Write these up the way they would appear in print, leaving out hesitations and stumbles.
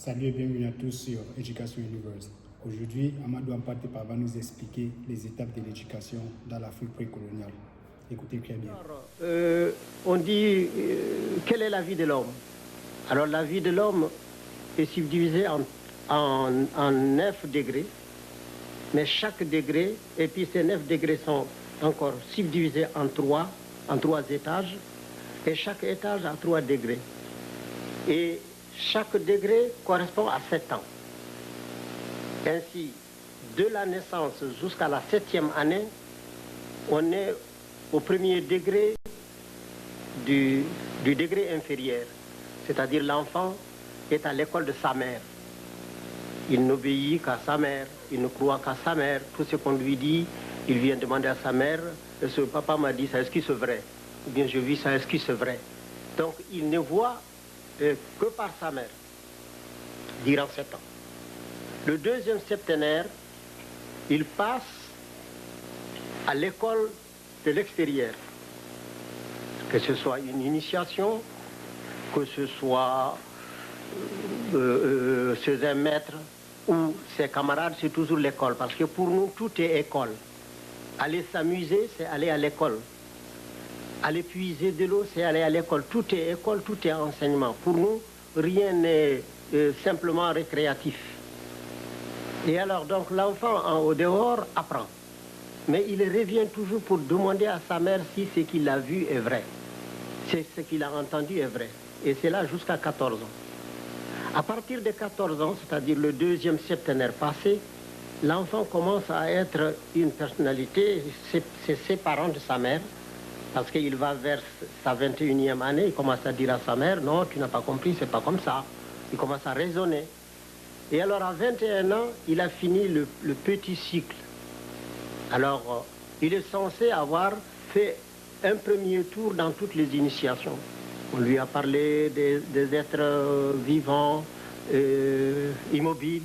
Salut et bienvenue à tous sur Education Universe. Aujourd'hui, Amadou Ampateba va nous expliquer les étapes de l'éducation dans l'Afrique précoloniale. Écoutez très bien. On dit, quelle est la vie de l'homme? Alors la vie de l'homme est subdivisée en 9 degrés, mais chaque degré, et puis ces 9 degrés sont encore subdivisés en 3 étages, et chaque étage a 3 degrés. Et chaque degré correspond à 7 ans. Ainsi, de la naissance jusqu'à la 7e année, on est au premier degré du degré inférieur. C'est-à-dire l'enfant est à l'école de sa mère. Il n'obéit qu'à sa mère, il ne croit qu'à sa mère. Tout ce qu'on lui dit, il vient demander à sa mère, ce papa m'a dit, ça est-ce que c'est vrai? Ou bien je vis, ça est-ce que c'est vrai? Donc il ne voit que par sa mère, durant 7 ans. Le deuxième septénaire, il passe à l'école de l'extérieur. Que ce soit une initiation, que ce soit chez un maître ou ses camarades, c'est toujours l'école. Parce que pour nous, tout est école. Aller s'amuser, c'est aller à l'école. Aller puiser de l'eau, c'est aller à l'école. Tout est école, tout est enseignement. Pour nous, rien n'est simplement récréatif. Et alors, donc, l'enfant au dehors apprend. Mais il revient toujours pour demander à sa mère si ce qu'il a vu est vrai. Si ce qu'il a entendu est vrai. Et c'est là jusqu'à 14 ans. À partir de 14 ans, c'est-à-dire le deuxième septénaire passé, l'enfant commence à être une personnalité, c'est séparant de sa mère. Parce qu'il va vers sa 21e année, il commence à dire à sa mère, non, tu n'as pas compris, c'est pas comme ça. Il commence à raisonner. Et alors à 21 ans, il a fini le petit cycle. Alors, il est censé avoir fait un premier tour dans toutes les initiations. On lui a parlé des êtres vivants, immobiles.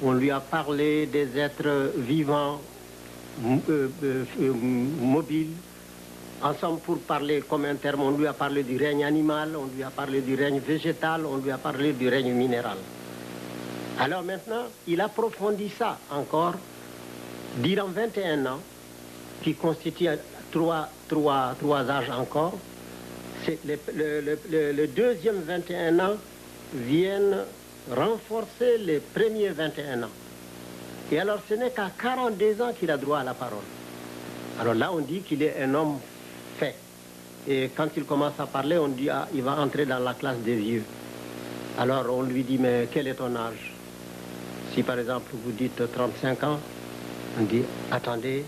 On lui a parlé des êtres vivants, mobiles. Ensemble, pour parler comme un terme, on lui a parlé du règne animal, on lui a parlé du règne végétal, on lui a parlé du règne minéral. Alors maintenant, il approfondit ça encore durant 21 ans, qui constitue trois âges encore. Le deuxième 21 ans viennent renforcer les premiers 21 ans. Et alors, ce n'est qu'à 42 ans qu'il a droit à la parole. Alors là, on dit qu'il est un homme fait. Et quand il commence à parler, on dit, ah, il va entrer dans la classe des vieux. Alors on lui dit, mais quel est ton âge? Si par exemple vous dites 35 ans, on dit, attendez,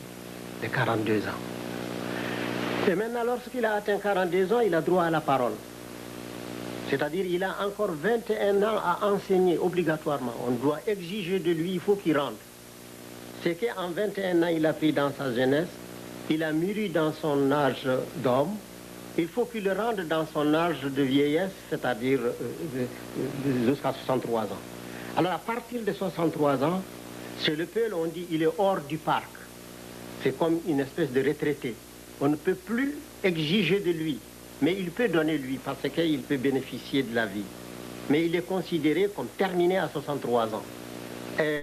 les 42 ans. Et maintenant, lorsqu'il a atteint 42 ans, il a droit à la parole. C'est-à-dire il a encore 21 ans à enseigner obligatoirement. On doit exiger de lui, il faut qu'il rentre. C'est qu'en 21 ans, il a pris dans sa jeunesse, il a mûri dans son âge d'homme, il faut qu'il rentre dans son âge de vieillesse, c'est-à-dire jusqu'à 63 ans. Alors à partir de 63 ans, chez le peuple, on dit il est hors du parc. C'est comme une espèce de retraité. On ne peut plus exiger de lui, mais il peut donner lui, parce qu'il peut bénéficier de la vie. Mais il est considéré comme terminé à 63 ans.